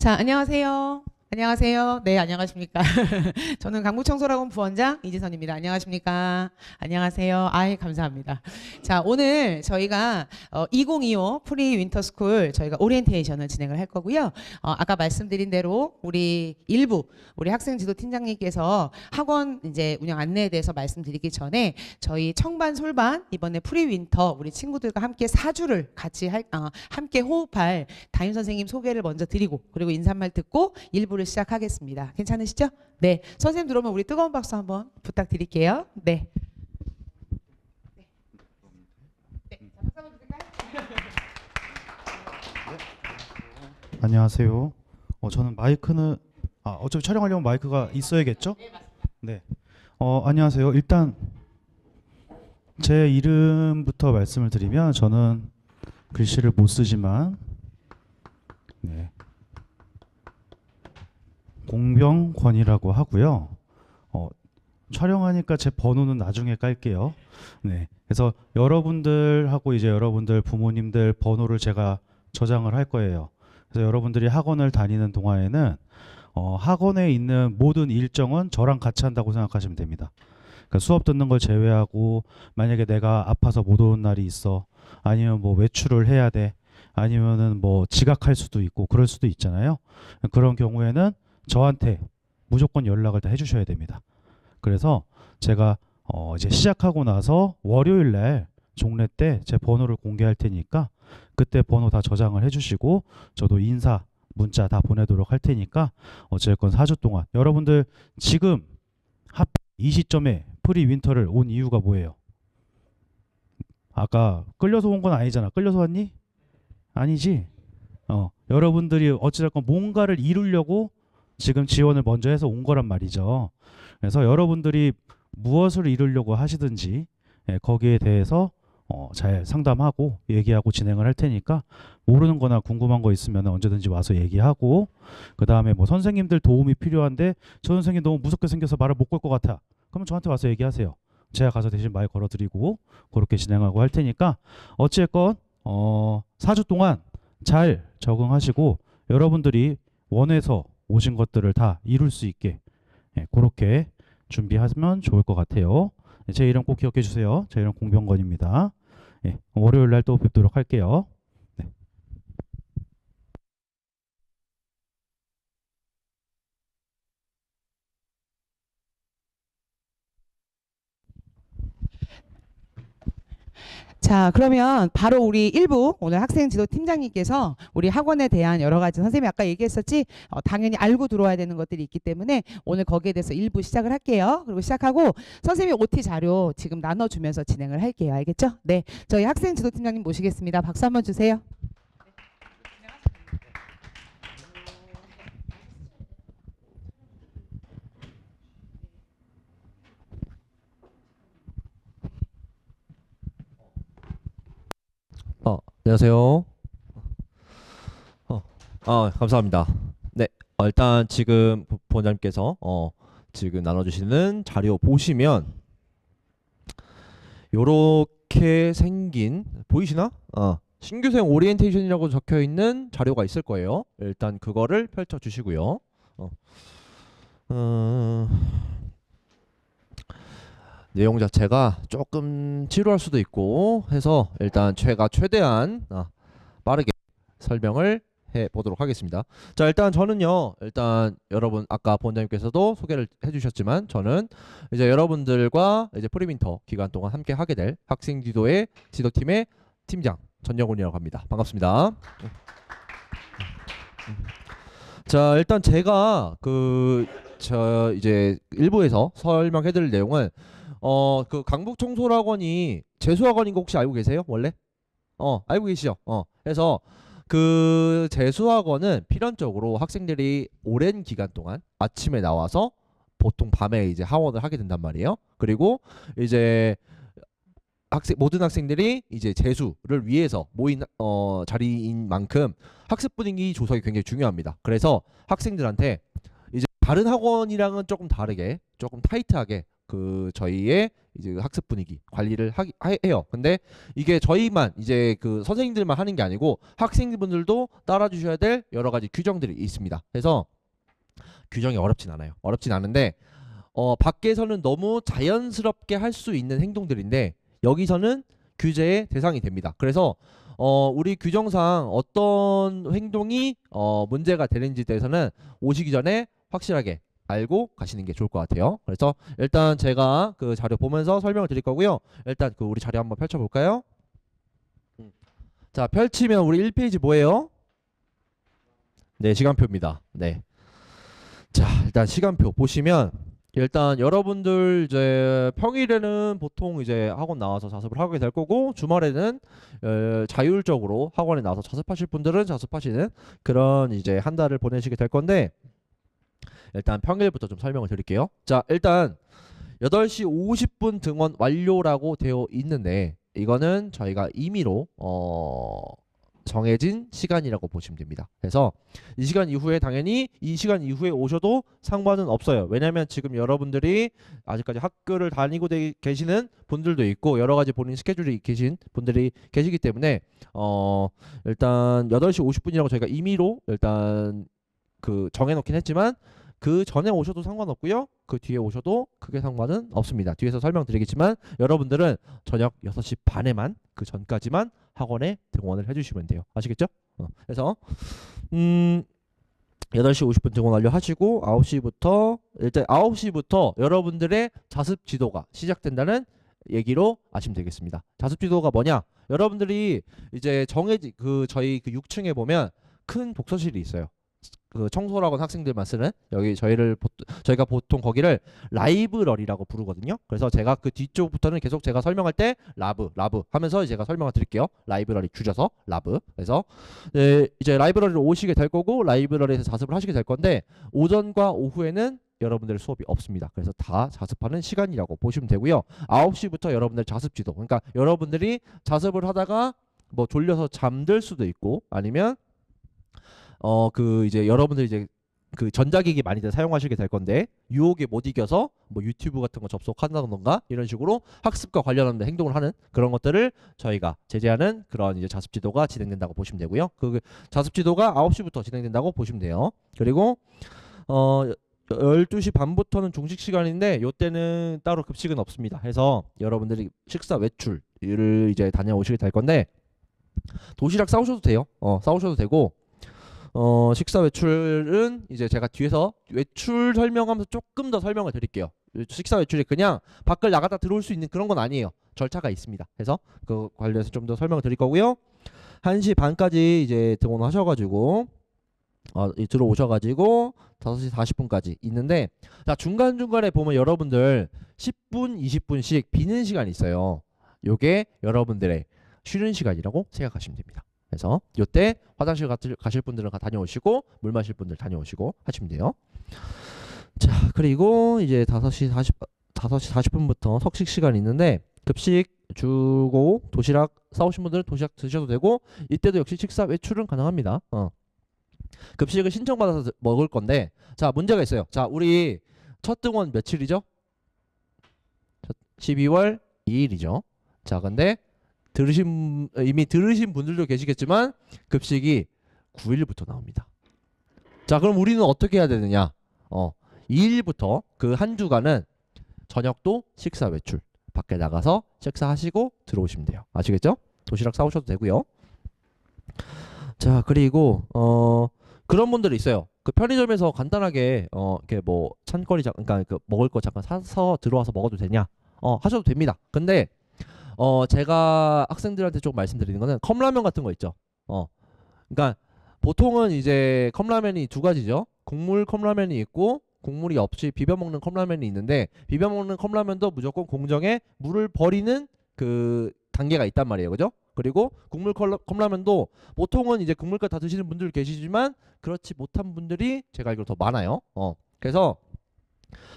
자, 안녕하세요. 안녕하세요. 네, 안녕하십니까. 저는 강북청소학원 부원장 이지선입니다. 안녕하십니까. 안녕하세요. 아이, 감사합니다. 자, 오늘 저희가 2025 프리 윈터스쿨 저희가 오리엔테이션을 진행을 할 거고요. 아까 말씀드린 대로 우리 학생 지도 팀장님께서 학원 이제 운영 안내에 대해서 말씀드리기 전에 저희 청반 솔반 이번에 프리 윈터 우리 친구들과 함께 4주를 같이 함께 호흡할 담임 선생님 소개를 먼저 드리고 그리고 인사말 듣고 1부를 시작하겠습니다. 괜찮으시죠? 네. 선생님 들어오면 우리 뜨거운 박수 한번 부탁드릴게요. 네. 안녕하세요. 저는 마이크는 어차피 촬영하려면 마이크가 있어야겠죠? 네. 안녕하세요. 일단 제 이름부터 말씀을 드리면 저는 글씨를 못 쓰지만 네. 공병권이라고 하고요. 촬영하니까 제 번호는 나중에 깔게요. 네. 그래서 여러분들하고 이제 여러분들 부모님들 번호를 제가 저장을 할 거예요. 그래서 여러분들이 학원을 다니는 동안에는 학원에 있는 모든 일정은 저랑 같이 한다고 생각하시면 됩니다. 그러니까 수업 듣는 걸 제외하고 만약에 내가 아파서 못 오는 날이 있어, 아니면 뭐 외출을 해야 돼, 아니면은 뭐 지각할 수도 있고 그럴 수도 있잖아요. 그런 경우에는 저한테 무조건 연락을 다 해주셔야 됩니다. 그래서 제가 이제 시작하고 나서 월요일 날 종례 때 제 번호를 공개할 테니까 그때 번호 다 저장을 해주시고 저도 인사 문자 다 보내도록 할 테니까 어쨌건 4주 동안 여러분들 지금 이 시점에 프리 윈터를 온 이유가 뭐예요? 아까 끌려서 온 건 아니잖아. 끌려서 왔니? 아니지. 여러분들이 어찌됐건 뭔가를 이루려고 지금 지원을 먼저 해서 온 거란 말이죠. 그래서 여러분들이 무엇을 이루려고 하시든지 거기에 대해서 잘 상담하고 얘기하고 진행을 할 테니까 모르는 거나 궁금한 거 있으면 언제든지 와서 얘기하고, 그 다음에 뭐 선생님들 도움이 필요한데 저 선생님 너무 무섭게 생겨서 말을 못 걸 것 같아. 그러면 저한테 와서 얘기하세요. 제가 가서 대신 말 걸어드리고 그렇게 진행하고 할 테니까 어찌됐건 4주 동안 잘 적응하시고 여러분들이 원해서 오신 것들을 다 이룰 수 있게 그렇게 준비하면 좋을 것 같아요. 제 이름 꼭 기억해 주세요. 제 이름 공병건입니다. 월요일 날 또 뵙도록 할게요. 네. 자, 그러면 바로 우리 1부 오늘 학생 지도 팀장님께서 우리 학원에 대한 여러 가지 선생님이 아까 얘기했었지 당연히 알고 들어와야 되는 것들이 있기 때문에 오늘 거기에 대해서 1부 시작을 할게요. 그리고 시작하고 선생님이 OT 자료 지금 나눠주면서 진행을 할게요. 알겠죠? 네, 저희 학생 지도 팀장님 모시겠습니다. 박수 한번 주세요. 안녕하세요. 감사합니다. 네, 일단 지금 부원장님께서 지금 나눠주시는 자료 보시면 요렇게 생긴 보이시나? 신규생 오리엔테이션이라고 적혀 있는 자료가 있을 거예요. 일단 그거를 펼쳐 주시고요. 내용 자체가 조금 지루할 수도 있고 해서 일단 최대한 빠르게 설명을 해 보도록 하겠습니다. 자, 일단 저는요, 일단 여러분 아까 본장님께서도 소개를 해주셨지만 저는 이제 여러분들과 이제 프리윈터 기간 동안 함께 하게 될 학생 지도의 지도팀의 팀장 전영훈이라고 합니다. 반갑습니다. 자, 일단 제가 이제 일부에서 설명해드릴 내용은 그 강북청소학원이 재수학원인 거 혹시 알고 계세요? 원래? 알고 계시죠? 그래서 그 재수학원은 필연적으로 학생들이 오랜 기간 동안 아침에 나와서 보통 밤에 이제 하원을 하게 된단 말이에요. 그리고 이제 모든 학생들이 이제 재수를 위해서 모인 자리인 만큼 학습 분위기 조성이 굉장히 중요합니다. 그래서 학생들한테 이제 다른 학원이랑은 조금 다르게 조금 타이트하게 그 저희의 이제 학습 분위기 관리를 해요. 근데 이게 저희만 이제 그 선생님들만 하는 게 아니고 학생분들도 따라주셔야 될 여러 가지 규정들이 있습니다. 그래서 규정이 어렵진 않아요. 어렵진 않은데 밖에서는 너무 자연스럽게 할 수 있는 행동들인데 여기서는 규제의 대상이 됩니다. 그래서 우리 규정상 어떤 행동이 문제가 되는지에 대해서는 오시기 전에 확실하게 알고 가시는 게 좋을 것 같아요. 그래서 일단 제가 그 자료 보면서 설명을 드릴 거고요. 일단 그 우리 자료 한번 펼쳐 볼까요? 자, 펼치면 우리 1페이지 뭐예요? 네, 시간표입니다. 네. 자, 일단 시간표 보시면 일단 여러분들 이제 평일에는 보통 이제 학원 나와서 자습을 하게 될 거고 주말에는 자율적으로 학원에 나와서 자습하실 분들은 자습하시는 그런 이제 한 달을 보내시게 될 건데 일단 평일부터 좀 설명을 드릴게요. 자, 일단 8시 50분 등원 완료라고 되어 있는데 이거는 저희가 임의로 정해진 시간이라고 보시면 됩니다. 그래서 이 시간 이후에 당연히 이 시간 이후에 오셔도 상관은 없어요. 왜냐하면 지금 여러분들이 아직까지 학교를 다니고 계시는 분들도 있고 여러 가지 본인 스케줄이 계신 분들이 계시기 때문에 일단 8시 50분이라고 저희가 임의로 일단 그 정해놓긴 했지만 그 전에 오셔도 상관없고요. 그 뒤에 오셔도 크게 상관은 없습니다. 뒤에서 설명드리겠지만 여러분들은 저녁 6시 반에만 그 전까지만 학원에 등원을 해주시면 돼요. 아시겠죠? 그래서 8시 50분 등원 완료하시고 9시부터 일단 9시부터 여러분들의 자습 지도가 시작된다는 얘기로 아시면 되겠습니다. 자습 지도가 뭐냐? 여러분들이 이제 정해진 그 저희 그 6층에 보면 큰 독서실이 있어요. 그 청소학원 학생들만 쓰는 여기 저희가 보통 거기를 라이브러리라고 부르거든요. 그래서 제가 그 뒤쪽부터는 계속 제가 설명할 때 라브 하면서 제가 설명을 드릴게요. 라이브러리 줄여서 라브. 그래서 이제 라이브러리로 오시게 될 거고 라이브러리에서 자습을 하시게 될 건데 오전과 오후에는 여러분들 수업이 없습니다. 그래서 다 자습하는 시간이라고 보시면 되고요. 9시부터 여러분들 자습 지도. 그러니까 여러분들이 자습을 하다가 뭐 졸려서 잠들 수도 있고 아니면 그 이제 여러분들 이제 그 전자기기 많이들 사용하시게 될 건데 유혹에 못 이겨서 뭐 유튜브 같은 거 접속한다던가 이런 식으로 학습과 관련한 행동을 하는 그런 것들을 저희가 제재하는 그런 이제 자습 지도가 진행된다고 보시면 되고요. 그 자습 지도가 9시부터 진행된다고 보시면 돼요. 그리고 12시 반부터는 중식 시간인데 요때는 따로 급식은 없습니다. 해서 여러분들이 식사 외출을 이제 다녀오시게 될 건데 도시락 싸우셔도 돼요. 싸우셔도 되고 식사 외출은 이제 제가 뒤에서 외출 설명하면서 조금 더 설명을 드릴게요. 식사 외출이 그냥 밖을 나갔다 들어올 수 있는 그런 건 아니에요. 절차가 있습니다. 그래서 그 관련해서 좀 더 설명을 드릴 거고요. 1시 반까지 이제 등원하셔가지고 들어오셔가지고 5시 40분까지 있는데 자 중간중간에 보면 여러분들 10분 20분씩 비는 시간이 있어요. 요게 여러분들의 쉬는 시간이라고 생각하시면 됩니다. 그래서 요때 화장실 가실 분들은 다녀오시고 물 마실 분들 다녀오시고 하시면 돼요. 자 그리고 이제 5시 40분부터 석식 시간이 있는데 급식 주고 도시락 싸오신 분들은 도시락 드셔도 되고 이때도 역시 식사 외출은 가능합니다. 급식을 신청받아서 먹을 건데 자 문제가 있어요. 자 우리 첫 등원 며칠이죠? 12월 2일이죠. 자 근데 이미 들으신 분들도 계시겠지만 급식이 9일부터 나옵니다. 자 그럼 우리는 어떻게 해야 되느냐? 2일부터 그 한 주간은 저녁도 식사 외출 밖에 나가서 식사하시고 들어오시면 돼요. 아시겠죠? 도시락 싸오셔도 되고요. 자 그리고 그런 분들이 있어요. 그 편의점에서 간단하게 이렇게 뭐 찬거리 그러니까 그 먹을 거 잠깐 사서 들어와서 먹어도 되냐? 하셔도 됩니다. 근데 제가 학생들한테 좀 말씀드리는 거는 컵라면 같은 거 있죠. 그러니까 보통은 이제 컵라면이 두 가지죠. 국물 컵라면이 있고 국물이 없이 비벼 먹는 컵라면이 있는데 비벼 먹는 컵라면도 무조건 공정에 물을 버리는 그 단계가 있단 말이에요. 그죠? 그리고 국물 컵라면도 보통은 이제 국물까지 다 드시는 분들 계시지만 그렇지 못한 분들이 제가 알기로 더 많아요. 그래서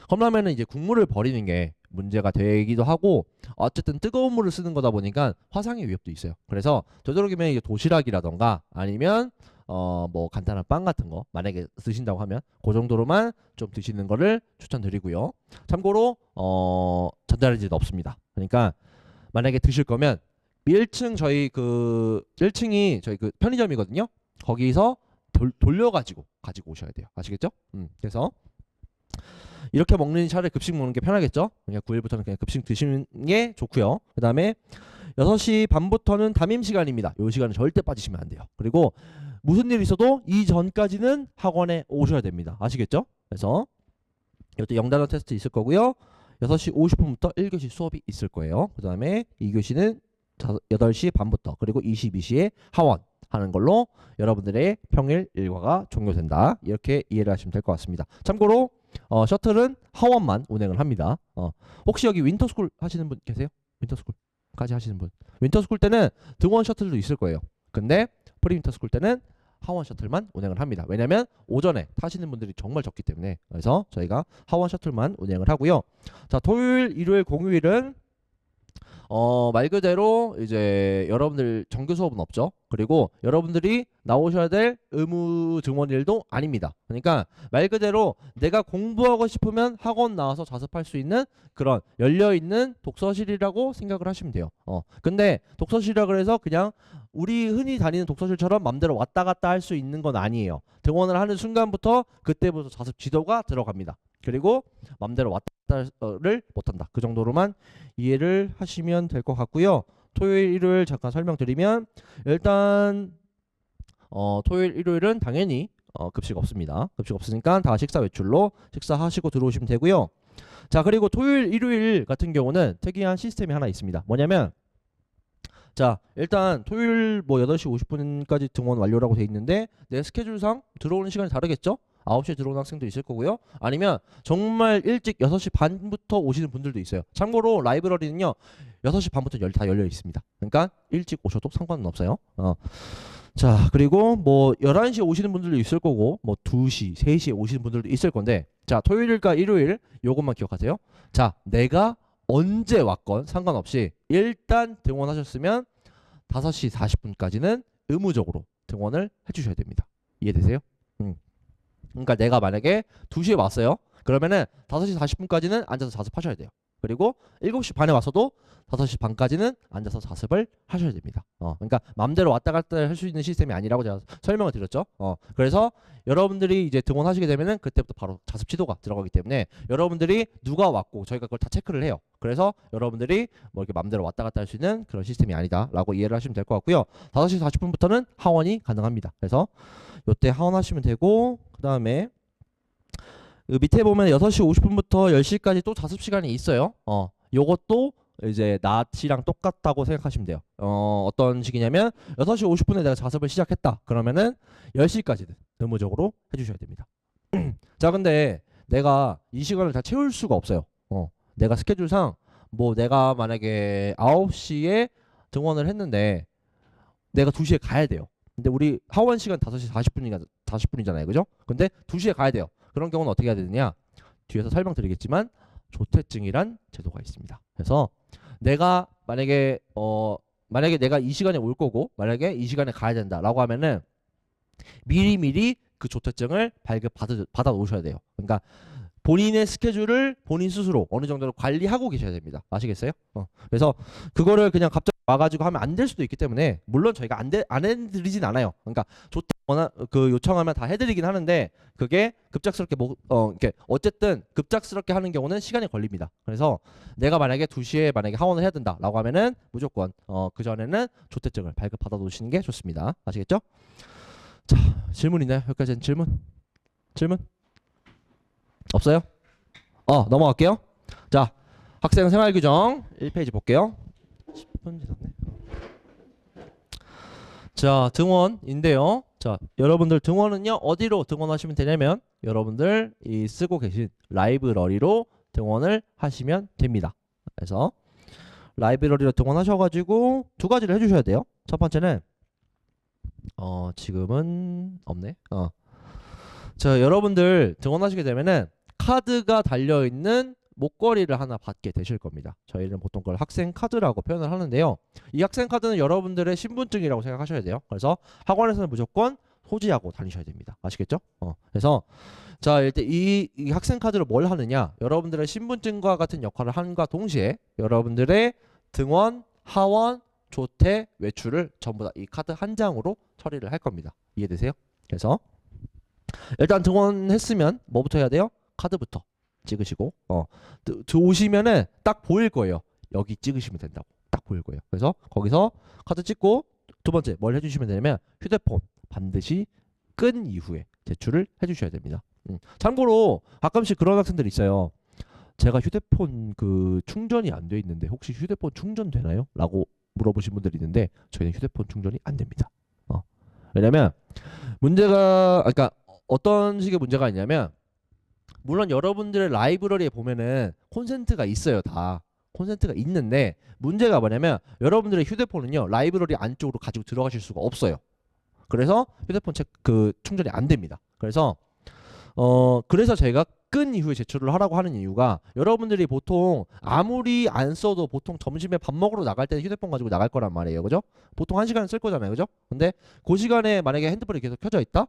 컵라면은 이제 국물을 버리는 게 문제가 되기도 하고 어쨌든 뜨거운 물을 쓰는 거다 보니까 화상의 위협도 있어요. 그래서 되도록이면 이제 도시락이라던가 아니면 뭐 간단한 빵 같은 거 만약에 드신다고 하면 그 정도로만 좀 드시는 거를 추천드리고요. 참고로 전자레인지는 없습니다. 그러니까 만약에 드실 거면 1층 저희 그 1층이 저희 그 편의점이거든요. 거기서 돌려가지고 가지고 오셔야 돼요. 아시겠죠? 그래서 이렇게 먹는 차라리 급식 먹는 게 편하겠죠? 그냥 9일부터는 그냥 급식 드시는 게 좋고요. 그 다음에 6시 반부터는 담임 시간입니다. 이 시간은 절대 빠지시면 안 돼요. 그리고 무슨 일 있어도 이전까지는 학원에 오셔야 됩니다. 아시겠죠? 그래서 이것도 영단어 테스트 있을 거고요. 6시 50분부터 1교시 수업이 있을 거예요. 그 다음에 2교시는 8시 반부터 그리고 22시에 하원 하는 걸로 여러분들의 평일 일과가 종료된다. 이렇게 이해를 하시면 될 것 같습니다. 참고로 셔틀은 하원만 운행을 합니다. 혹시 여기 윈터스쿨 하시는 분 계세요? 윈터스쿨까지 하시는 분. 윈터스쿨 때는 등원 셔틀도 있을 거예요. 근데 프리윈터스쿨 때는 하원 셔틀만 운행을 합니다. 왜냐면 오전에 타시는 분들이 정말 적기 때문에. 그래서 저희가 하원 셔틀만 운행을 하고요. 자, 토요일, 일요일, 공휴일은 말 그대로 이제 여러분들 정규 수업은 없죠. 그리고 여러분들이 나오셔야 될 의무 증원일도 아닙니다. 그러니까 말 그대로 내가 공부하고 싶으면 학원 나와서 자습할 수 있는 그런 열려있는 독서실이라고 생각을 하시면 돼요. 근데 독서실이라 그래서 그냥 우리 흔히 다니는 독서실처럼 맘대로 왔다 갔다 할 수 있는 건 아니에요. 등원을 하는 순간부터 그때부터 자습 지도가 들어갑니다. 그리고 맘대로 왔다 갔다를 못한다. 그 정도로만 이해를 하시면 될 것 같고요. 토요일, 일요일 잠깐 설명드리면 일단 토요일, 일요일은 당연히 급식 없습니다. 급식 없으니까 다 식사 외출로 식사하시고 들어오시면 되고요. 자, 그리고 토요일, 일요일 같은 경우는 특이한 시스템이 하나 있습니다. 뭐냐면 자, 일단 토요일 뭐 8시 50분까지 등원 완료라고 돼 있는데 내 스케줄상 들어오는 시간이 다르겠죠? 9시에 들어오는 학생도 있을 거고요. 아니면 정말 일찍 6시 반부터 오시는 분들도 있어요. 참고로 라이브러리는요. 6시 반부터 다 열려 있습니다. 그러니까 일찍 오셔도 상관은 없어요. 자, 그리고 뭐 11시에 오시는 분들도 있을 거고 뭐 2시, 3시에 오시는 분들도 있을 건데 자, 토요일과 일요일 요것만 기억하세요. 자, 내가 언제 왔건 상관없이 일단 등원하셨으면 5시 40분까지는 의무적으로 등원을 해주셔야 됩니다. 이해되세요? 그러니까 내가 만약에 2시에 왔어요. 그러면은 5시 40분까지는 앉아서 자습하셔야 돼요. 그리고 7시 반에 왔어도 5시 반까지는 앉아서 자습을 하셔야 됩니다. 그러니까 맘대로 왔다 갔다 할 수 있는 시스템이 아니라고 제가 설명을 드렸죠. 그래서 여러분들이 이제 등원하시게 되면은 그때부터 바로 자습 지도가 들어가기 때문에 여러분들이 누가 왔고 저희가 그걸 다 체크를 해요. 그래서 여러분들이 뭐 이렇게 맘대로 왔다 갔다 할 수 있는 그런 시스템이 아니다라고 이해를 하시면 될 것 같고요. 5시 40분부터는 하원이 가능합니다. 그래서 요때 하원하시면 되고 그 다음에 밑에 보면 6시 50분부터 10시까지 또 자습 시간이 있어요. 요것도 이제 낮이랑 똑같다고 생각하시면 돼요. 어떤 식이냐면 6시 50분에 내가 자습을 시작했다. 그러면은 10시까지는 의무적으로 해주셔야 됩니다. 자, 근데 내가 이 시간을 다 채울 수가 없어요. 내가 스케줄상 뭐 내가 만약에 9시에 등원을 했는데 내가 2시에 가야 돼요. 근데 우리 하원 시간 5시 40분이잖아요. 그죠? 근데 2시에 가야 돼요. 그런 경우는 어떻게 해야 되느냐? 뒤에서 설명드리겠지만 조퇴증이란 제도가 있습니다. 그래서 내가 만약에 내가 이 시간에 올 거고 만약에 이 시간에 가야 된다라고 하면은 미리미리 그 조퇴증을 받아 놓으셔야 돼요. 그러니까 본인의 스케줄을 본인 스스로 어느 정도로 관리하고 계셔야 됩니다. 아시겠어요? 그래서 그거를 그냥 갑자기 와가지고 하면 안 될 수도 있기 때문에 물론 저희가 안 해드리진 않아요. 그러니까 그 요청하면 다 해드리긴 하는데 그게 급작스럽게 이렇게 어쨌든 급작스럽게 하는 경우는 시간이 걸립니다. 그래서 내가 만약에 2시에 만약에 하원을 해야 된다라고 하면은 무조건 그 전에는 조퇴증을 발급받아 놓으시는 게 좋습니다. 아시겠죠? 자, 질문 있나요? 여기까지는 질문? 없어요? 넘어갈게요. 자, 학생 생활 규정 1페이지 볼게요. 10분 지났네. 자, 등원인데요. 자, 여러분들 등원은요 어디로 등원하시면 되냐면 여러분들 이 쓰고 계신 라이브러리로 등원을 하시면 됩니다. 그래서 라이브러리로 등원하셔가지고 두 가지를 해주셔야 돼요. 첫 번째는 지금은 없네. 자, 여러분들 등원하시게 되면은 카드가 달려있는 목걸이를 하나 받게 되실 겁니다. 저희는 보통 그걸 학생 카드라고 표현을 하는데요. 이 학생 카드는 여러분들의 신분증이라고 생각하셔야 돼요. 그래서 학원에서는 무조건 소지하고 다니셔야 됩니다. 아시겠죠? 그래서 자 일단 이 학생 카드를 뭘 하느냐? 여러분들의 신분증과 같은 역할을 함과 동시에 여러분들의 등원, 하원, 조퇴, 외출을 전부 다 이 카드 한 장으로 처리를 할 겁니다. 이해되세요? 그래서 일단 등원했으면 뭐부터 해야 돼요? 카드부터 찍으시고 들어오시면은 딱 보일 거예요. 여기 찍으시면 된다고 딱 보일 거예요. 그래서 거기서 카드 찍고 두 번째 뭘 해주시면 되냐면 휴대폰 반드시 끈 이후에 제출을 해주셔야 됩니다. 참고로 가끔씩 그런 학생들이 있어요. 제가 휴대폰 그 충전이 안 돼 있는데 혹시 휴대폰 충전 되나요? 라고 물어보신 분들이 있는데 저희는 휴대폰 충전이 안 됩니다. 왜냐면 문제가 그러니까 어떤 식의 문제가 있냐면 물론 여러분들의 라이브러리에 보면은 콘센트가 있어요. 다 콘센트가 있는데 문제가 뭐냐면 여러분들의 휴대폰은요 라이브러리 안쪽으로 가지고 들어가실 수가 없어요. 그래서 휴대폰 그 충전이 안 됩니다. 그래서 저희가 끈 이후에 제출을 하라고 하는 이유가 여러분들이 보통 아무리 안 써도 보통 점심에 밥 먹으러 나갈 때는 휴대폰 가지고 나갈 거란 말이에요. 그죠? 보통 1시간은 쓸 거잖아요. 그죠? 근데 그 시간에 만약에 핸드폰이 계속 켜져 있다?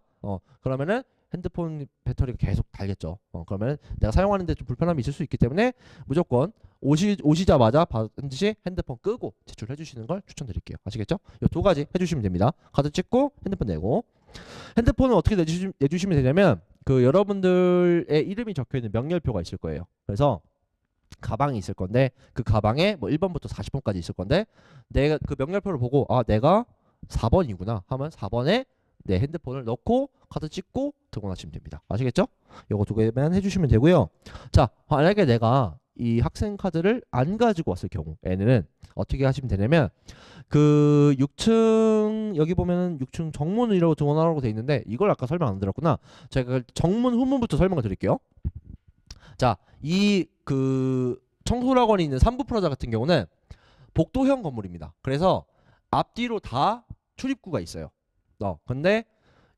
그러면은 핸드폰 배터리가 계속 달겠죠. 그러면 내가 사용하는데 좀 불편함이 있을 수 있기 때문에 무조건 오시자마자 반드시 핸드폰 끄고 제출해 주시는 걸 추천드릴게요. 아시겠죠? 이 두 가지 해주시면 됩니다. 카드 찍고 핸드폰 내고 핸드폰은 어떻게 내주시면 되냐면 그 여러분들의 이름이 적혀있는 명렬표가 있을 거예요. 그래서 가방이 있을 건데 그 가방에 뭐 1번부터 40번까지 있을 건데 내가 그 명렬표를 보고 아 내가 4번이구나 하면 4번에 내 핸드폰을 넣고 카드 찍고 등원하시면 됩니다. 아시겠죠? 요거 두 개만 해주시면 되고요. 자 만약에 내가 이 학생 카드를 안 가지고 왔을 경우에는 어떻게 하시면 되냐면 그 6층 여기 보면은 6층 정문이라고 등원하라고 돼 있는데 이걸 아까 설명 안 드렸구나. 제가 정문 후문부터 설명을 드릴게요. 자, 이 그 청소학원이 있는 3부 프라자 같은 경우는 복도형 건물입니다. 그래서 앞뒤로 다 출입구가 있어요. 근데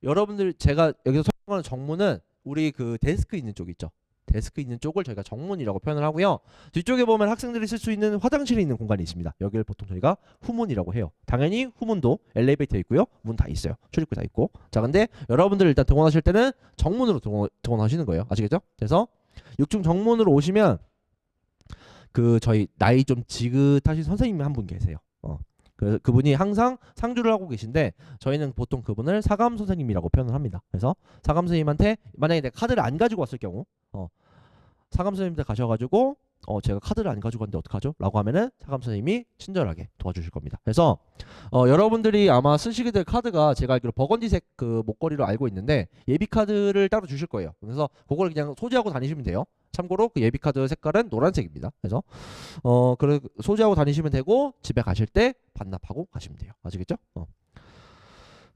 여러분들 제가 여기서 설명하는 정문은 우리 그 데스크 있는 쪽 있죠. 데스크 있는 쪽을 저희가 정문이라고 표현을 하고요. 뒤쪽에 보면 학생들이 쓸 수 있는 화장실이 있는 공간이 있습니다. 여기를 보통 저희가 후문이라고 해요. 당연히 후문도 엘리베이터 있고요. 문 다 있어요. 출입구 다 있고. 자, 근데 여러분들 일단 등원하실 때는 정문으로 등원하시는 거예요. 아시겠죠? 그래서 6층 정문으로 오시면 그 저희 나이 좀 지긋하신 선생님이 한 분 계세요. 그분이 항상 상주를 하고 계신데 저희는 보통 그분을 사감 선생님이라고 표현을 합니다. 그래서 사감 선생님한테 만약에 내가 카드를 안 가지고 왔을 경우 사감 선생님한테 가셔가지고 제가 카드를 안 가지고 왔는데 어떡하죠? 라고 하면은 사감 선생님이 친절하게 도와주실 겁니다. 그래서 여러분들이 아마 쓰시게 될 카드가 제가 알기로 버건디색 그 목걸이로 알고 있는데 예비 카드를 따로 주실 거예요. 그래서 그걸 그냥 소지하고 다니시면 돼요. 참고로 그 예비 카드 색깔은 노란색입니다. 그래서 소지하고 다니시면 되고 집에 가실 때 반납하고 가시면 돼요. 아시겠죠?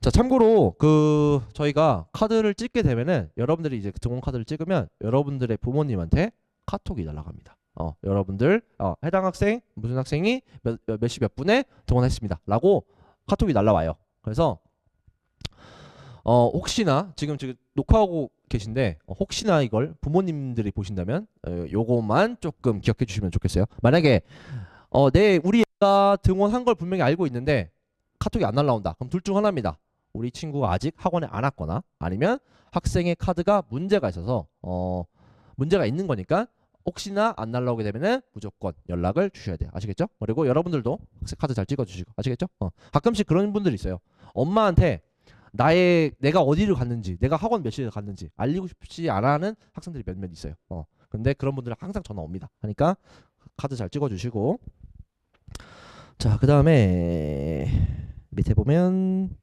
자, 참고로 그 저희가 카드를 찍게 되면은 여러분들이 이제 등원 카드를 찍으면 여러분들의 부모님한테 카톡이 날아갑니다. 여러분들 해당 학생 무슨 학생이 몇 시 몇 분에 등원했습니다. 라고 카톡이 날라와요. 그래서 혹시나 지금 녹화하고 계신데 혹시나 이걸 부모님들이 보신다면 요것만 조금 기억해 주시면 좋겠어요. 만약에 우리 애가 등원한 걸 분명히 알고 있는데 카톡이 안 날라온다. 그럼 둘 중 하나입니다. 우리 친구가 아직 학원에 안 왔거나 아니면 학생의 카드가 문제가 있어서 문제가 있는 거니까 혹시나 안 날라오게 되면은 무조건 연락을 주셔야 돼요. 아시겠죠? 그리고 여러분들도 학생 카드 잘 찍어주시고 아시겠죠? 가끔씩 그런 분들이 있어요. 엄마한테 내가 어디를 갔는지 내가 학원 몇 시에 갔는지 알리고 싶지 않아 하는 학생들이 몇몇 있어요. 근데 그런 분들은 항상 전화 옵니다. 하니까 카드 잘 찍어주시고 자 그 다음에 밑에 보면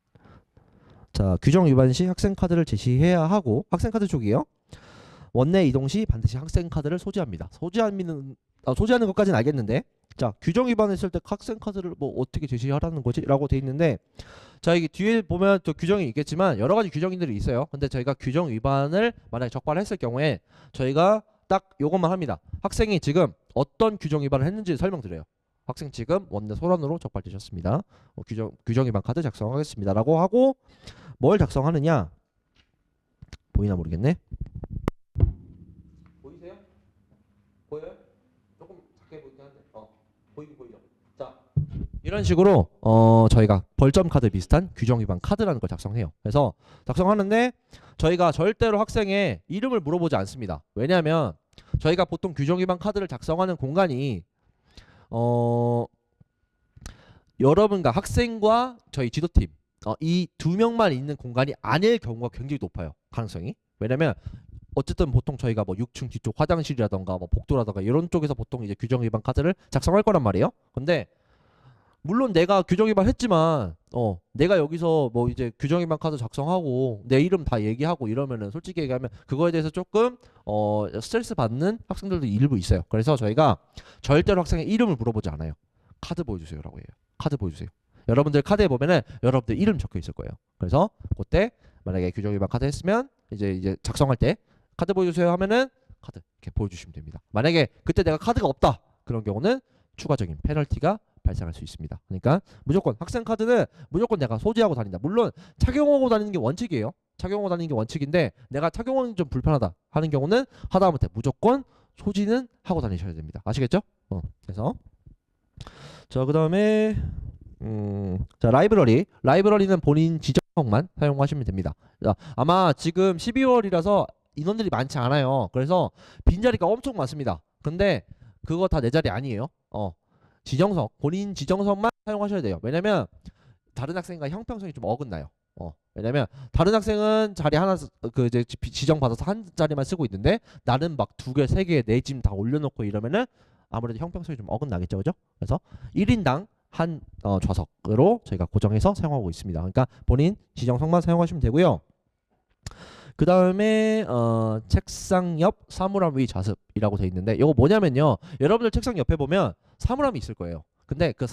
자 규정 위반 시 학생 카드를 제시해야 하고 학생 카드 쪽이요. 원내 이동 시 반드시 학생 카드를 소지합니다. 소지하는 것까지는 알겠는데 자 규정 위반했을 때 학생 카드를 뭐 어떻게 제시하라는 거지? 라고 돼 있는데 자 이게 뒤에 보면 또 규정이 있겠지만 여러 가지 규정들이 있어요. 근데 저희가 규정 위반을 만약에 적발했을 경우에 저희가 딱 요것만 합니다. 학생이 지금 어떤 규정 위반을 했는지 설명드려요. 학생 지금 원내 소란으로 적발되셨습니다. 규정 위반 카드 작성하겠습니다. 라고 하고 뭘 작성하느냐 보이나 모르겠네. 보이세요? 보여요? 조금 작게 보이긴 한데 보이긴 보이죠. 자 이런 식으로 저희가 벌점 카드 비슷한 규정 위반 카드라는 걸 작성해요. 그래서 작성하는데 저희가 절대로 학생의 이름을 물어보지 않습니다. 왜냐하면 저희가 보통 규정 위반 카드를 작성하는 공간이 여러분과 학생과 저희 지도팀 이 두 명만 있는 공간이 아닐 경우가 굉장히 높아요. 가능성이. 왜냐면 어쨌든 보통 저희가 뭐 6층 뒤쪽 화장실이라던가 뭐 복도라던가 이런 쪽에서 보통 이제 규정 위반 카드를 작성할 거란 말이에요. 근데 물론 내가 규정 위반했지만 내가 여기서 뭐 이제 규정 위반 카드 작성하고 내 이름 다 얘기하고 이러면은 솔직히 얘기하면 그거에 대해서 조금 스트레스 받는 학생들도 일부 있어요. 그래서 저희가 절대로 학생의 이름을 물어보지 않아요. 카드 보여주세요라고 해요. 카드 보여주세요. 여러분들 카드에 보면은 여러분들 이름 적혀 있을 거예요. 그래서 그때 만약에 규정 위반 카드 했으면 이제 작성할 때 카드 보여주세요 하면은 카드 이렇게 보여주시면 됩니다. 만약에 그때 내가 카드가 없다 그런 경우는 추가적인 페널티가 발생할 수 있습니다. 그러니까 무조건 학생 카드는 무조건 내가 소지하고 다닌다. 물론 착용하고 다니는 게 원칙이에요. 착용하고 다니는 게 원칙인데 내가 착용하는 게 좀 불편하다 하는 경우는 하다못해 무조건 소지는 하고 다니셔야 됩니다. 아시겠죠? 그래서 자 그다음에 자 라이브러리는 본인 지정만 사용하시면 됩니다. 자, 아마 지금 12월이라서 인원들이 많지 않아요. 그래서 빈자리가 엄청 많습니다. 근데 그거 다 내 자리 아니에요. 지정석 본인 지정석만 사용하셔야 돼요. 왜냐면 다른 학생과 형평성이 좀 어긋나요. 왜냐면 다른 학생은 자리 하나 그 이제 지정 받아서 한 자리만 쓰고 있는데 나는 막 2개, 3개, 4짐 다 올려놓고 이러면은 아무래도 형평성이 좀 어긋나겠죠, 그죠? 그래서 1인당 한 좌석으로 저희가 고정해서 사용하고 있습니다. 그러니까 본인 지정석만 사용하시면 되고요. 그 다음에 책상 옆 사물함 위 자습이라고 돼 있는데 이거 뭐냐면요. 여러분들 책상 옆에 보면 사물함이 있을 거예요. 근데 그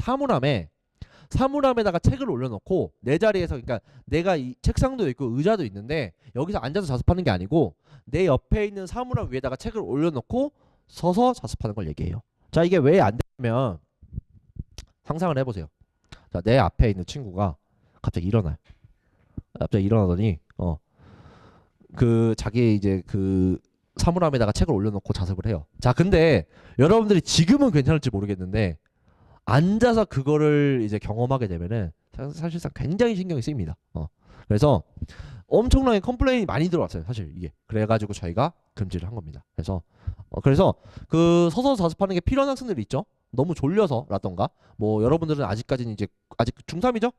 사물함에다가 책을 올려놓고 내 자리에서 그러니까 내가 이 책상도 있고 의자도 있는데 여기서 앉아서 자습하는 게 아니고 내 옆에 있는 사물함 위에다가 책을 올려놓고 서서 자습하는 걸 얘기해요. 자 이게 왜 안 되냐면 상상을 해보세요. 자 내 앞에 있는 친구가 갑자기 일어나요. 갑자기 일어나더니 그 자기 이제 그 사물함에다가 책을 올려놓고 자습을 해요. 자 근데 여러분들이 지금은 괜찮을지 모르겠는데 앉아서 그거를 이제 경험하게 되면은 사실상 굉장히 신경이 쓰입니다. 그래서 엄청나게 컴플레인이 많이 들어왔어요. 사실 이게 그래가지고 저희가 금지를 한 겁니다. 그래서 그 서서 자습하는 게 필요한 학생들이 있죠. 너무 졸려서라던가 뭐 여러분들은 아직까지는 이제 아직 중3이죠.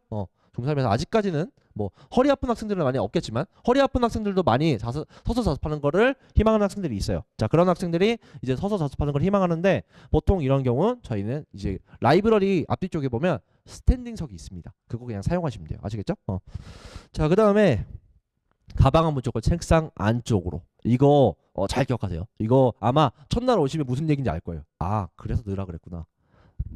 중3에서 아직까지는 뭐 허리 아픈 학생들은 많이 없겠지만 허리 아픈 학생들도 많이 서서 자습하는 거를 희망하는 학생들이 있어요. 자 그런 학생들이 이제 서서 자습하는 걸 희망하는데 보통 이런 경우 저희는 이제 라이브러리 앞뒤 쪽에 보면 스탠딩석이 있습니다. 그거 그냥 사용하시면 돼요. 아시겠죠? 자 그다음에 가방은 무조건 책상 안쪽으로. 이거 잘 기억하세요. 이거 아마 첫날 오시면 무슨 얘기인지 알 거예요. 아 그래서 넣으라 그랬구나.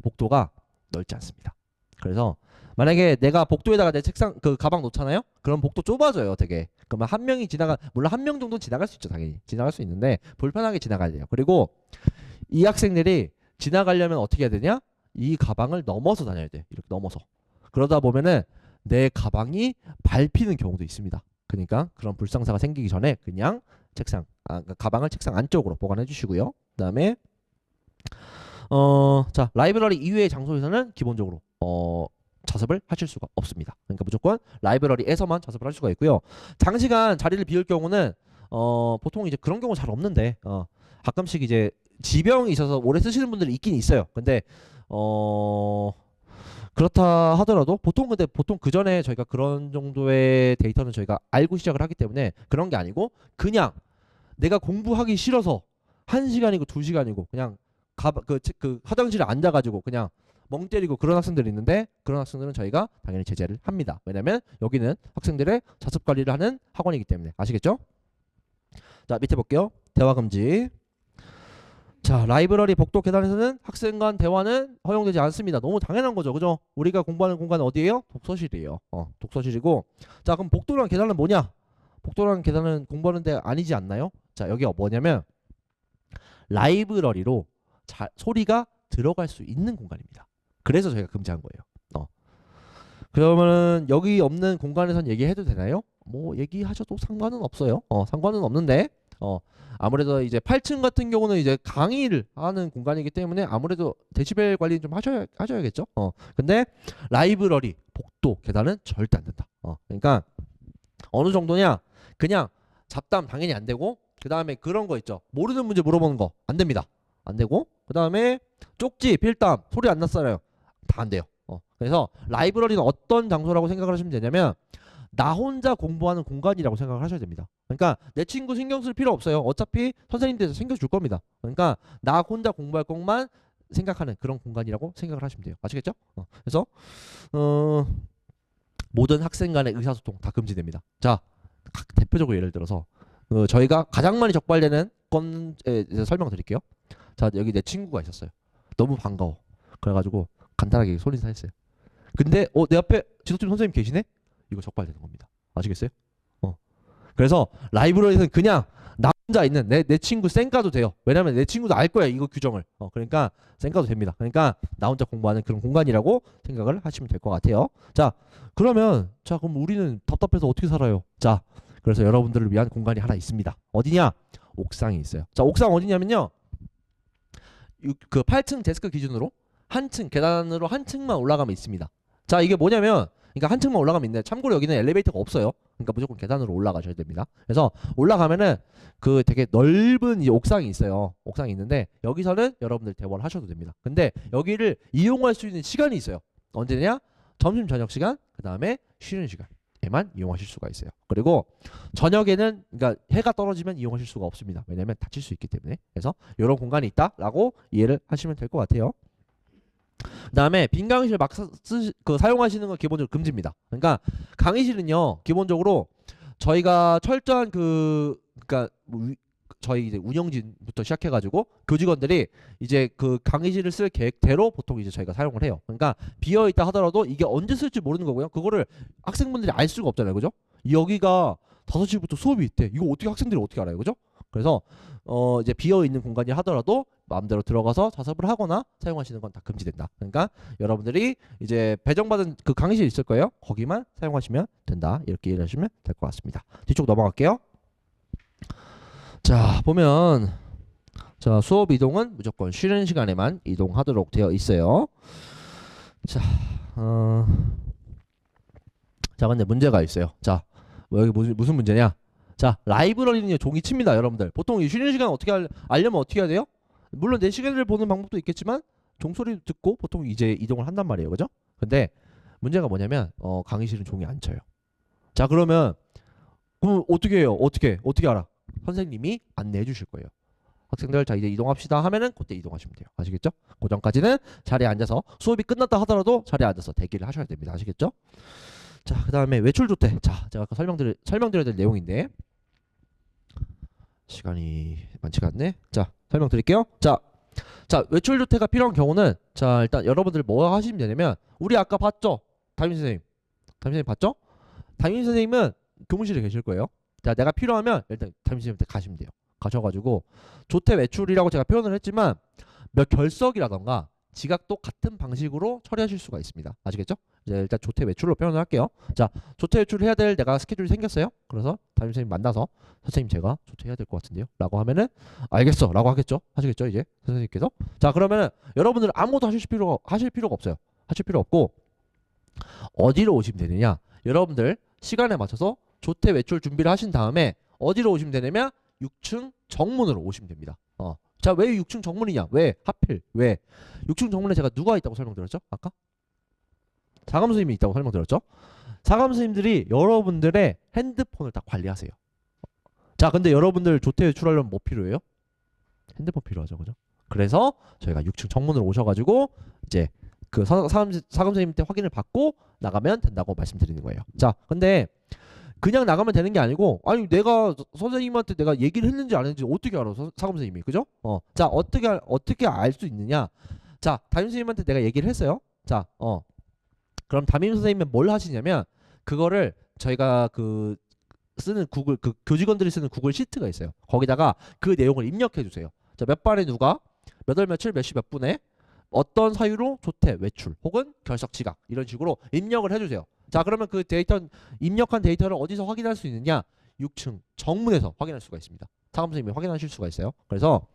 복도가 넓지 않습니다. 그래서 만약에 내가 복도에다가 내 책상 그 가방 놓잖아요. 그럼 복도 좁아져요 되게. 그러면 한 명이 물론 한 명 정도는 지나갈 수 있죠. 당연히 지나갈 수 있는데 불편하게 지나가야 돼요. 그리고 이 학생들이 지나가려면 어떻게 해야 되냐? 이 가방을 넘어서 다녀야 돼. 이렇게 넘어서. 그러다 보면은 내 가방이 밟히는 경우도 있습니다. 그러니까 그런 불상사가 생기기 전에 그냥 가방을 책상 안쪽으로 보관해 주시고요. 그다음에 자 라이브러리 이외의 장소에서는 기본적으로 자습을 하실 수가 없습니다. 그러니까 무조건 라이브러리에서만 자습을 할 수가 있고요. 장시간 자리를 비울 경우는 보통 이제 그런 경우 잘 없는데 가끔씩 이제 지병이 있어서 오래 쓰시는 분들이 있긴 있어요. 근데 그렇다 하더라도 보통 그 전에 저희가 그런 정도의 데이터는 저희가 알고 시작을 하기 때문에 그런 게 아니고 그냥 내가 공부하기 싫어서 1시간이고 2시간이고 그냥 그 화장실에 앉아가지고 그냥 멍 때리고 그런 학생들이 있는데 그런 학생들은 저희가 당연히 제재를 합니다. 왜냐면 여기는 학생들의 자습 관리를 하는 학원이기 때문에. 아시겠죠? 자 밑에 볼게요. 대화 금지. 자 라이브러리 복도 계단에서는 학생 간 대화는 허용되지 않습니다. 너무 당연한 거죠. 그죠? 우리가 공부하는 공간은 어디예요? 독서실이에요. 독서실이고 자 그럼 복도랑 계단은 뭐냐? 복도랑 계단은 공부하는 데 아니지 않나요? 자 여기가 뭐냐면 라이브러리로 소리가 들어갈 수 있는 공간입니다. 그래서 저희가 금지한 거예요. 그러면은 여기 없는 공간에선 얘기해도 되나요? 뭐 얘기하셔도 상관은 없어요. 상관은 없는데 아무래도 이제 8층 같은 경우는 이제 강의를 하는 공간이기 때문에 아무래도 데시벨 관리는 좀 하셔야겠죠. 근데 라이브러리, 복도, 계단은 절대 안 된다. 그러니까 어느 정도냐? 그냥 잡담 당연히 안 되고, 그 다음에 그런 거 있죠. 모르는 문제 물어보는 거 안 됩니다. 안 되고, 그 다음에 쪽지, 필담, 소리 안 났어요. 다 안 돼요. 그래서 라이브러리는 어떤 장소라고 생각을 하시면 되냐면 나 혼자 공부하는 공간이라고 생각을 하셔야 됩니다. 그러니까 내 친구 신경 쓸 필요 없어요. 어차피 선생님들께서 챙겨줄 겁니다. 그러니까 나 혼자 공부할 것만 생각하는 그런 공간이라고 생각을 하시면 돼요. 아시겠죠? 그래서 모든 학생 간의 의사소통 다 금지됩니다. 자, 대표적으로 예를 들어서 저희가 가장 많이 적발되는 건에 대해서 설명드릴게요. 자, 여기 내 친구가 있었어요. 너무 반가워. 그래가지고 간단하게 손인사했어요. 근데 내 앞에 지도팀 선생님 계시네? 이거 적발되는 겁니다. 아시겠어요? 그래서 라이브러리에서는 그냥 나 혼자 있는 내 친구 쌩까도 돼요. 왜냐면 내 친구도 알 거야 이거 규정을. 그러니까 쌩까도 됩니다. 그러니까 나 혼자 공부하는 그런 공간이라고 생각을 하시면 될 것 같아요. 자, 그러면 그럼 우리는 답답해서 어떻게 살아요? 자, 그래서 여러분들을 위한 공간이 하나 있습니다. 어디냐? 옥상에 있어요. 자, 옥상 어디냐면요. 그 8층 데스크 기준으로 한 층 계단으로 한 층만 올라가면 있습니다. 자, 이게 뭐냐면 그러니까 한 층만 올라가면 있는데 참고로 여기는 엘리베이터가 없어요. 그러니까 무조건 계단으로 올라가셔야 됩니다. 그래서 올라가면은 그 되게 넓은 이 옥상이 있어요. 옥상이 있는데 여기서는 여러분들 대화를 하셔도 됩니다. 근데 여기를 이용할 수 있는 시간이 있어요. 언제냐? 점심 저녁 시간, 그 다음에 쉬는 시간에만 이용하실 수가 있어요. 그리고 저녁에는 그러니까 해가 떨어지면 이용하실 수가 없습니다. 왜냐면 다칠 수 있기 때문에. 그래서 이런 공간이 있다라고 이해를 하시면 될 것 같아요. 그 다음에 빈 강의실 막 사용하시는 건 기본적으로 금지입니다. 그러니까 강의실은요 기본적으로 저희가 철저한 그러니까 저희 이제 운영진부터 시작해가지고 교직원들이 이제 그 강의실을 쓸 계획대로 보통 이제 저희가 사용을 해요. 그러니까 비어 있다 하더라도 이게 언제 쓸지 모르는 거고요. 그거를 학생분들이 알 수가 없잖아요, 그죠? 여기가 5시부터 수업이 있대. 이거 어떻게 학생들이 어떻게 알아요, 그죠? 그래서 이제 비어 있는 공간이 하더라도 마음대로 들어가서 자습을 하거나 사용하시는 건 다 금지된다. 그러니까 여러분들이 이제 배정받은 그 강의실 있을 거예요. 거기만 사용하시면 된다. 이렇게 이해하시면 될 것 같습니다. 뒤쪽 넘어갈게요. 자, 보면 자, 수업 이동은 무조건 쉬는 시간에만 이동하도록 되어 있어요. 자, 자, 근데 문제가 있어요. 자, 여기 무슨 문제냐? 자, 라이브러리는 종이 칩니다, 여러분들. 보통 이 쉬는 시간 어떻게 알려면 어떻게 해야 돼요? 물론 내 시간을 보는 방법도 있겠지만 종소리 듣고 보통 이제 이동을 한단 말이에요, 그죠? 근데 문제가 뭐냐면 강의실은 종이 안 쳐요. 자, 그러면 어떻게 해요? 어떻게 알아? 선생님이 안내해 주실 거예요. 학생들 자 이제 이동합시다 하면은 그때 이동하시면 돼요. 아시겠죠? 그 전까지는 자리에 앉아서 수업이 끝났다 하더라도 자리에 앉아서 대기를 하셔야 됩니다. 아시겠죠? 자, 그 다음에 외출 조퇴. 자, 제가 아까 설명드려야 될 내용인데 시간이 많지가 않네. 자, 설명드릴게요. 자, 외출 조퇴가 필요한 경우는 자, 일단 여러분들 뭐 하시면 되냐면 우리 아까 봤죠? 담임 선생님 봤죠? 담임 선생님은 교무실에 계실 거예요. 자, 내가 필요하면 일단 담임 선생님한테 가시면 돼요. 가셔가지고 조퇴 외출이라고 제가 표현을 했지만 몇 결석이라던가 지각도 같은 방식으로 처리하실 수가 있습니다. 아시겠죠? 이제 일단 조퇴 외출로 표현을 할게요. 자, 조퇴 외출을 해야 될 내가 스케줄이 생겼어요. 그래서 담임 선생님 만나서 선생님 제가 조퇴해야 될 것 같은데요 라고 하면은 알겠어 라고 하겠죠. 하시겠죠 이제 선생님께서. 자, 그러면은 여러분들은 아무것도 하실 필요가 없어요. 하실 필요 없고 어디로 오시면 되느냐, 여러분들 시간에 맞춰서 조퇴 외출 준비를 하신 다음에 어디로 오시면 되냐면 6층 정문으로 오시면 됩니다. 자, 왜 6층 정문이냐? 왜? 하필 왜? 6층 정문에 제가 누가 있다고 설명드렸죠? 아까? 사감 선생님이 있다고 설명드렸죠? 사감 선생님들이 여러분들의 핸드폰을 다 관리하세요. 자, 근데 여러분들 조퇴 외출하려면 뭐 필요해요? 핸드폰 필요하죠, 그죠? 그래서 저희가 6층 정문으로 오셔가지고 이제 그 사감 선생님한테 확인을 받고 나가면 된다고 말씀드리는 거예요. 자, 근데 그냥 나가면 되는 게 아니고 아니 내가 선생님한테 내가 얘기를 했는지 안 했는지 어떻게 알아? 사감 선생님이, 그죠? 자, 어떻게 알 수 있느냐? 자, 담임 선생님한테 내가 얘기를 했어요. 자, 그럼 담임 선생님은 뭘 하시냐면 그거를 저희가 그 쓰는 구글 그 교직원들이 쓰는 구글 시트가 있어요. 거기다가 그 내용을 입력해 주세요. 자, 몇 발에 누가 몇 월 며칠 몇 시 몇 분에 어떤 사유로 조퇴 외출 혹은 결석 지각 이런 식으로 입력을 해주세요. 자, 그러면 그 데이터 입력한 데이터를 어디서 확인할 수 있느냐? 6층 정문에서 확인할 수가 있습니다. 상담 선생님이 확인하실 수가 있어요. 그래서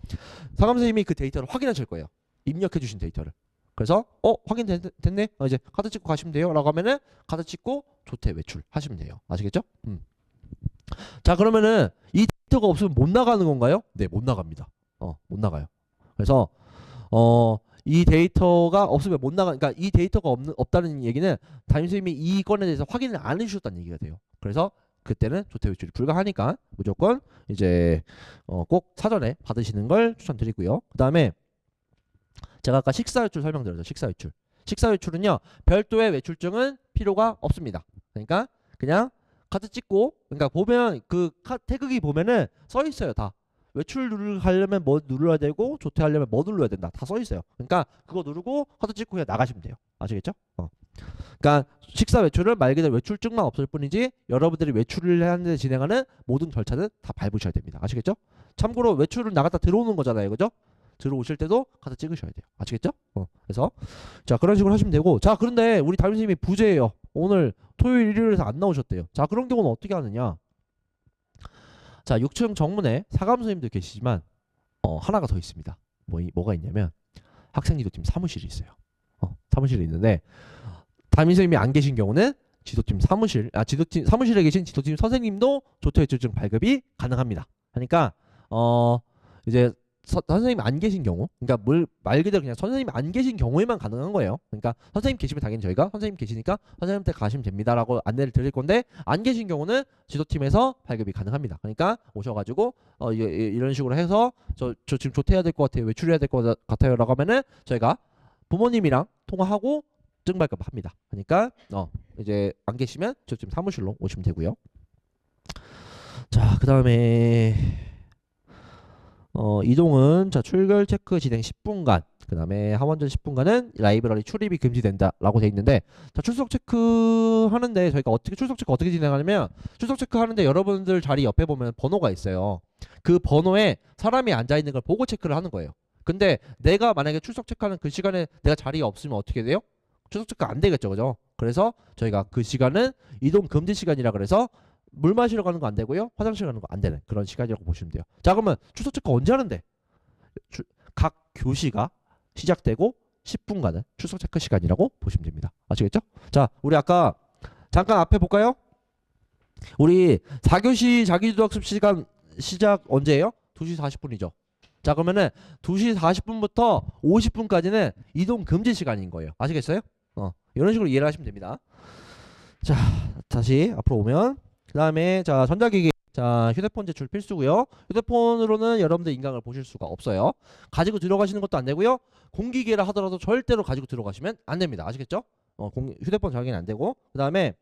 상담 선생님이 그 데이터를 확인하실 거예요. 입력해 주신 데이터를. 그래서 확인됐네? 이제 카드 찍고 가시면 돼요 라고 하면은 카드 찍고 조퇴 외출 하시면 돼요. 아시겠죠? 자, 그러면은 이 데이터가 없으면 못 나가는 건가요? 네, 못 나갑니다. 못 나가요. 그래서 이 데이터가 없으면 못 나가. 그러니까 이 데이터가 없다는 얘기는 담임선생님이 이 건에 대해서 확인을 안 해주셨다는 얘기가 돼요. 그래서 그때는 조퇴 외출이 불가하니까 무조건 이제 꼭 사전에 받으시는 걸 추천드리고요. 그 다음에 제가 아까 식사 외출 설명드렸죠. 식사 외출. 식사 외출은요, 별도의 외출증은 필요가 없습니다. 그러니까 그냥 카드 찍고, 그러니까 보면 그 태극이 보면은 써 있어요. 다 외출 하려면 뭐 눌러야 되고 조퇴하려면 뭐 눌러야 된다. 다 써 있어요. 그러니까 그거 누르고 카드 찍고 그냥 나가시면 돼요. 아시겠죠? 그러니까 식사 외출은 말 그대로 외출증만 없을 뿐이지 여러분들이 외출을 하는데 진행하는 모든 절차는 다 밟으셔야 됩니다. 아시겠죠? 참고로 외출을 나갔다 들어오는 거잖아요. 그죠? 들어오실 때도 카드 찍으셔야 돼요. 아시겠죠? 그래서 자, 그런 식으로 하시면 되고, 자, 그런데 우리 담임선생님이 부재예요. 오늘 토요일 일요일에서 안 나오셨대요. 자, 그런 경우는 어떻게 하느냐? 자, 6층 정문에 사감 선생님도 계시지만 하나가 더 있습니다. 뭐가 있냐면 학생지도팀 사무실이 있어요. 사무실이 있는데 담임 선생님이 안 계신 경우는 지도팀 사무실에 계신 지도팀 선생님도 조퇴 외출증 발급이 가능합니다. 그러니까 이제 선생님 안 계신 경우, 그러니까 말 그대로 그냥 선생님 안 계신 경우에만 가능한 거예요. 그러니까 선생님 계시면 당연히 저희가 선생님 계시니까 선생님한테 가시면 됩니다라고 안내를 드릴 건데, 안 계신 경우는 지도팀에서 발급이 가능합니다. 그러니까 오셔가지고 이런 식으로 해서 저 지금 조퇴해야 될 것 같아요, 외출해야 될 것 같아요라고 하면은 저희가 부모님이랑 통화하고 증발급합니다. 그러니까 이제 안 계시면 지도팀 사무실로 오시면 되고요. 자, 그 다음에 이동은 자, 출결 체크 진행 10분간, 그 다음에 하원전 10분간은 라이브러리 출입이 금지된다 라고 돼 있는데, 자, 출석 체크 하는데 저희가 출석 체크 어떻게 진행하냐면, 출석 체크 하는데 여러분들 자리 옆에 보면 번호가 있어요. 그 번호에 사람이 앉아있는 걸 보고 체크를 하는 거예요. 근데 내가 만약에 출석 체크하는 그 시간에 내가 자리가 없으면 어떻게 돼요? 출석 체크 안 되겠죠, 그죠? 그래서 저희가 그 시간은 이동 금지 시간이라 그래서 물 마시러 가는 거 안 되고요, 화장실 가는 거 안 되는 그런 시간이라고 보시면 돼요. 자, 그러면 출석 체크 언제 하는데? 각 교시가 시작되고 10분간은 출석 체크 시간이라고 보시면 됩니다. 아시겠죠? 자, 우리 아까 잠깐 앞에 볼까요? 우리 4교시 자기주도학습 시간 시작 언제예요? 2시 40분이죠. 자, 그러면은 2시 40분부터 50분까지는 이동 금지 시간인 거예요. 아시겠어요? 이런 식으로 이해를 하시면 됩니다. 자, 다시 앞으로 오면, 그 다음에 자, 전자기기, 자, 휴대폰 제출 필수고요. 휴대폰으로는 여러분들 인강을 보실 수가 없어요. 가지고 들어가시는 것도 안 되고요. 공기계라 하더라도 절대로 가지고 들어가시면 안 됩니다. 아시겠죠? 휴대폰 자기는 안 되고, 그 다음에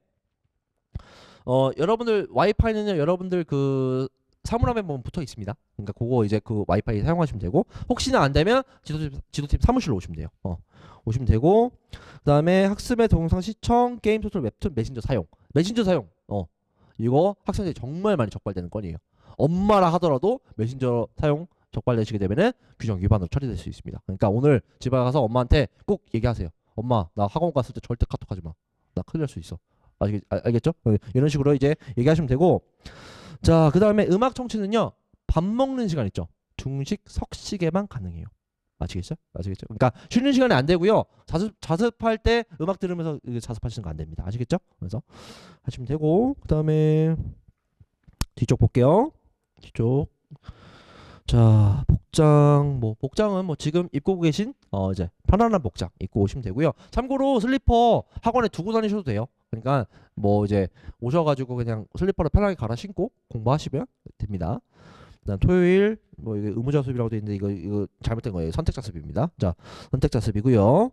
여러분들 와이파이는요, 여러분들 그 사물함에 보면 붙어 있습니다. 그러니까 그거 이제 그 와이파이 사용하시면 되고, 혹시나 안 되면 지도팀 사무실로 오시면 돼요. 오시면 되고, 그 다음에 학습의 동영상 시청, 게임 소설, 웹툰, 메신저 사용. 이거 학생들이 정말 많이 적발되는 건이에요. 엄마라 하더라도 메신저 사용 적발되시게 되면은 규정 위반으로 처리될 수 있습니다. 그러니까 오늘 집에 가서 엄마한테 꼭 얘기하세요. 엄마, 나 학원 갔을 때 절대 카톡하지 마. 나 큰일 날 수 있어. 알겠죠? 이런 식으로 이제 얘기하시면 되고, 자, 그 다음에 음악 청취는요, 밥 먹는 시간 있죠? 중식, 석식에만 가능해요. 아시겠죠? 그러니까 쉬는 시간에 안 되고요. 자습할 때 음악 들으면서 자습하시는 거 안 됩니다. 아시겠죠? 그래서 하시면 되고, 그 다음에 뒤쪽 볼게요. 뒤쪽. 자, 복장은 지금 입고 계신 이제 편안한 복장 입고 오시면 되고요. 참고로 슬리퍼 학원에 두고 다니셔도 돼요. 그러니까 이제 오셔가지고 그냥 슬리퍼를 편하게 갈아 신고 공부하시면 됩니다. 그다음 토요일 이게 의무자습이라고 되어 있는데 이거 잘못된 거예요. 선택자습입니다. 자, 선택자습이고요.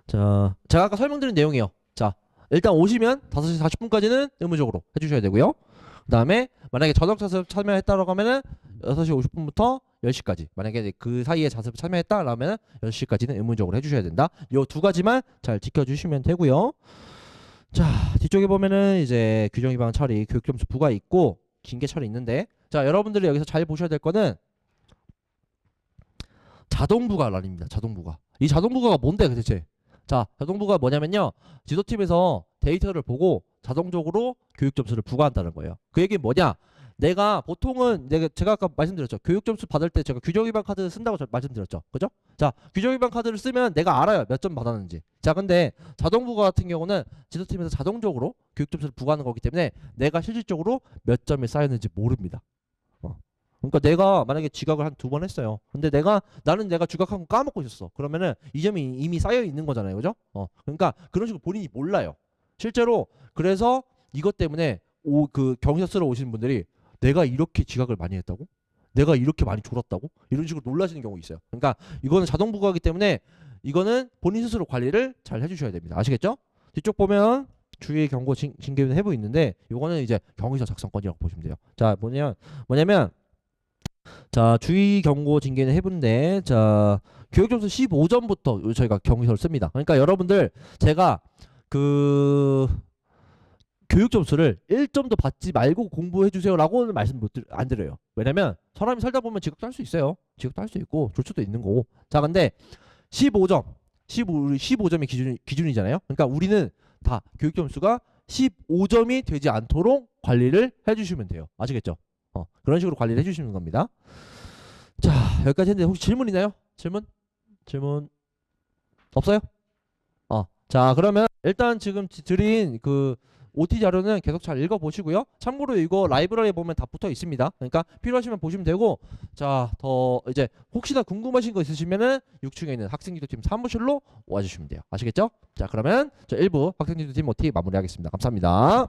자, 제가 아까 설명드린 내용이요. 자, 일단 오시면 5시 40분까지는 의무적으로 해주셔야 되고요. 그 다음에 만약에 저녁자습 참여했다라고 하면은 6시 50분부터 10시까지, 만약에 그 사이에 자습 참여했다라면 10시까지는 의무적으로 해주셔야 된다. 이 두 가지만 잘 지켜주시면 되고요. 자, 뒤쪽에 보면은 이제 규정위반 처리, 교육점수 부과 있고 징계 처리 있는데, 자, 여러분들이 여기서 잘 보셔야 될 거는 자동부가란입니다. 자동부가. 이 자동부가가 뭔데 도대체? 자, 자동부가 뭐냐면요. 지도팀에서 데이터를 보고 자동적으로 교육 점수를 부과한다는 거예요. 그 얘기는 뭐냐? 내가 보통은 제가 아까 말씀드렸죠. 교육 점수 받을 때 제가 규정 위반 카드 쓴다고 말씀드렸죠. 그죠? 자, 규정 위반 카드를 쓰면 내가 알아요. 몇 점 받았는지. 자, 근데 자동부가 같은 경우는 지도팀에서 자동적으로 교육 점수를 부과하는 거기 때문에 내가 실질적으로 몇 점이 쌓였는지 모릅니다. 그러니까 내가 만약에 지각을 한 2번 했어요. 근데 나는 내가 지각한 거 까먹고 있었어. 그러면은 이 점이 이미 쌓여 있는 거잖아요. 그죠? 그러니까 그런 식으로 본인이 몰라요. 실제로 그래서 이것 때문에 그 경위서 쓰러 오시는 분들이 내가 이렇게 지각을 많이 했다고? 내가 이렇게 많이 졸았다고? 이런 식으로 놀라시는 경우 있어요. 그러니까 이거는 자동 부과이기 때문에 이거는 본인 스스로 관리를 잘 해주셔야 됩니다. 아시겠죠? 뒤쪽 보면 주의 경고 징계는 해부 있는데 이거는 이제 경위서 작성권이라고 보시면 돼요. 자, 뭐냐면 자, 주의 경고 징계는 해부인데 자, 교육 점수 15점부터 저희가 경위서를 씁니다. 그러니까 여러분들 제가 그 교육 점수를 1점도 받지 말고 공부해 주세요라고는 말씀 안 드려요. 왜냐면 사람이 살다 보면 지각도 할 수 있어요. 지각도 할 수 있고 졸 수도 있는 거고. 자, 근데 15점이 기준이잖아요. 그러니까 우리는 다 교육 점수가 15점이 되지 않도록 관리를 해주시면 돼요. 아시겠죠? 그런 식으로 관리를 해주시는 겁니다. 자, 여기까지 했는데 혹시 질문 있나요? 질문 없어요? 자, 그러면 일단 지금 드린 그 OT 자료는 계속 잘 읽어보시고요. 참고로 이거 라이브러리에 보면 다 붙어 있습니다. 그러니까 필요하시면 보시면 되고, 자, 더 이제 혹시나 궁금하신 거 있으시면은 6층에 있는 학생지도팀 사무실로 와주시면 돼요. 아시겠죠? 자, 그러면 저 1부 학생지도팀 OT 마무리하겠습니다. 감사합니다.